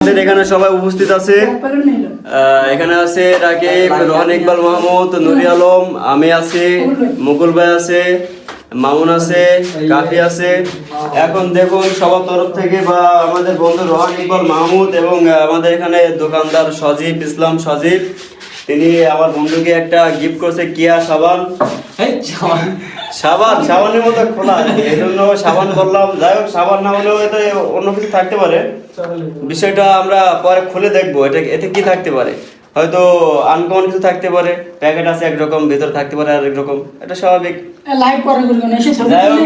এখানে সবাই উপস্থিত আছে। এখানে আছে রাকিব, রোহান ইকবাল মাহমুদ, নুরি আলম, আমি আছি, মুকুল ভাই আছে, মামুন আছে, কাফি আছে। এখন দেখুন সবার তরফ থেকে বা আমাদের বন্ধু রোহান ইকবাল মাহমুদ এবং আমাদের এখানে দোকানদার সজীব ইসলাম সজীব, তিনি আমার বন্ধুকে একটা গিফট করছে কিয়া সাবান। সাবানের মতো খোলা, এই জন্য সাবান বললাম। যাই হোক, সাবান না হলেও এটা অন্য কিছু থাকতে পারে, বিষয়টা আমরা পরে খুলে দেখবো এতে কি থাকতে পারে। হয়তো আনকমন কিছু থাকতে পারে, প্যাকেট আছে একরকম, ভেতর থাকতে পারে আরেক রকম, এটা স্বাভাবিক। যাই হোক,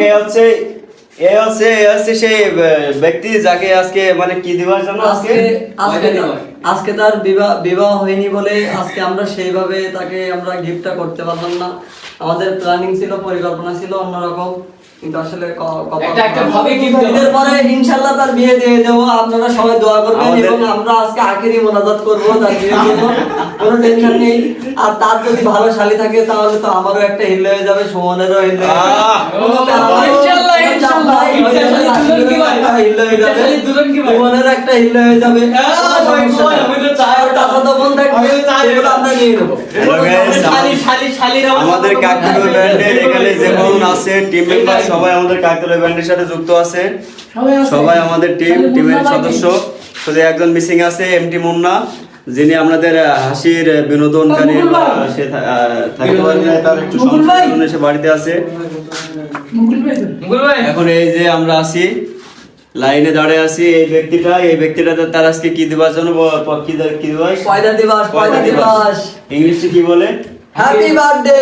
এ হচ্ছে সেই ব্যক্তি যাকে আজকে মানে কি দিবস জানো? আজকে তার বিবাহ হয়নি বলে আজকে আমরা সেইভাবে তাকে আমরা গিফটটা করতে পারলাম না। আমাদের প্ল্যানিং ছিল, পরিকল্পনা ছিল অন্যরকম, কিন্তু আসলে ঈদের পরে ইনশাআল্লাহ তার বিয়ে দিয়ে দেবো। আপনারা সবাই দোয়া করবেন এবং আমরা আজকে আখেরি মোনাজাত করবো তার বিয়ের জন্য, কোনো টেনশন নেই। আর তার যদি ভালো শালী থাকে তাহলে তো আমারও একটা হিল হয়ে যাবে, সুমনেরও হিল হয়ে যাবে, একটা হিল হয়ে যাবে। আমাদের কাকতালীয় ব্যান্ডের এখানে যেমন আছে টিম মেম্বার সবাই আমাদের কাকতালীয় ব্যান্ডের সাথে যুক্ত আছে, সবাই আমাদের টিমের সদস্য। শুধু একজন মিসিং আছে, এমটি মুন্না, যিনি আমাদের হাসির বিনোদনকারী, সে থাকতে পারে না, তার একটু সমস্যার জন্য সে বাড়িতে আছে। এখন এই যে আমরা আছি, লাইনে দাঁড়িয়ে আছি, এই ব্যক্তিটা তার আজকে কি দিবস জানো? কি দিবস? পয়লা দিবস। ইংলিশে কি বলে? Happy birthday.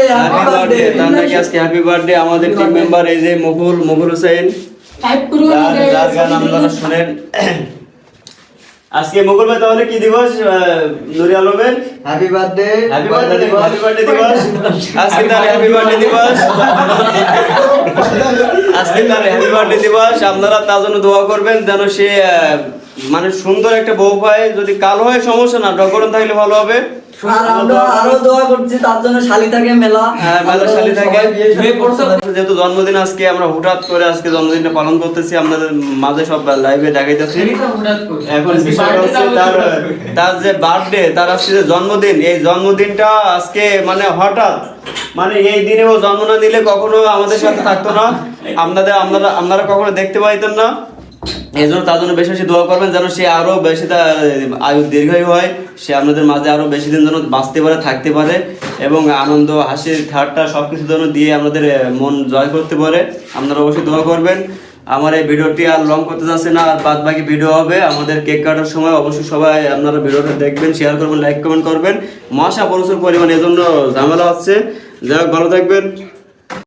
তার নাকি আজকে হ্যাপি বার্থডে। আমাদের টিম মেম্বার এই যে মুকুল হোসেন, যার গান আপনারা শুনেন। আজকে মুকুল ভাই তাহলে কি দিবস? নুরি আলমের হ্যাপি বার্থডে দিবস। আজকে তার হ্যাপি বার্থডে দিবস। আপনারা তার জন্য দোয়া করবেন যেন সে মানে সুন্দর একটা বউ পায়। যদি কালো হয় সমস্যা না, ডকরন থাকলে ভালো হবে। আরো দোয়া করছি তার জন্য শালী থাকে, মেলা শালী থাকে। যেহেতু জন্মদিন আজকে, আমরা হুঠাৎ করে আজকে জন্মদিনটা পালন করতেছি, আপনাদের মাঝে সব লাইভে দেখাইতেছি। এখন বিষয়টা হচ্ছে তার যে বার্থডে, তার আজকে যে জন্মদিন, এই জন্মদিনটা আজকে মানে হঠাৎ, মানে এই দিনেও জন্ম না নিলে কখনো আমাদের সাথে থাকতো না, আপনারা কখনো দেখতে পাইতেন না। এই জন্য তার জন্য বেশি বেশি দোয়া করবেন যেন সে আরো বেশি আয়ু দীর্ঘায়ু হয়, সে আপনাদের মাঝে আরো বেশি দিন যেন বাঁচতে পারে, থাকতে পারে এবং আনন্দ হাসির ঠাট্টা সবকিছু যেন দিয়ে আমাদের মন জয় করতে পারে। আপনারা অবশ্যই দোয়া করবেন। আমার এই ভিডিওটি আর লং করতে যাচ্ছে না, আর বাদ বাকি ভিডিও হবে আমাদের কেক কাটার সময়। অবশ্যই সবাই আপনারা ভিডিওটা দেখবেন, শেয়ার করবেন, লাইক কমেন্ট করবেন। মশা প্রচুর পরিমাণে, এজন্য ঝামেলা হচ্ছে। যাই হোক, ভালো থাকবেন।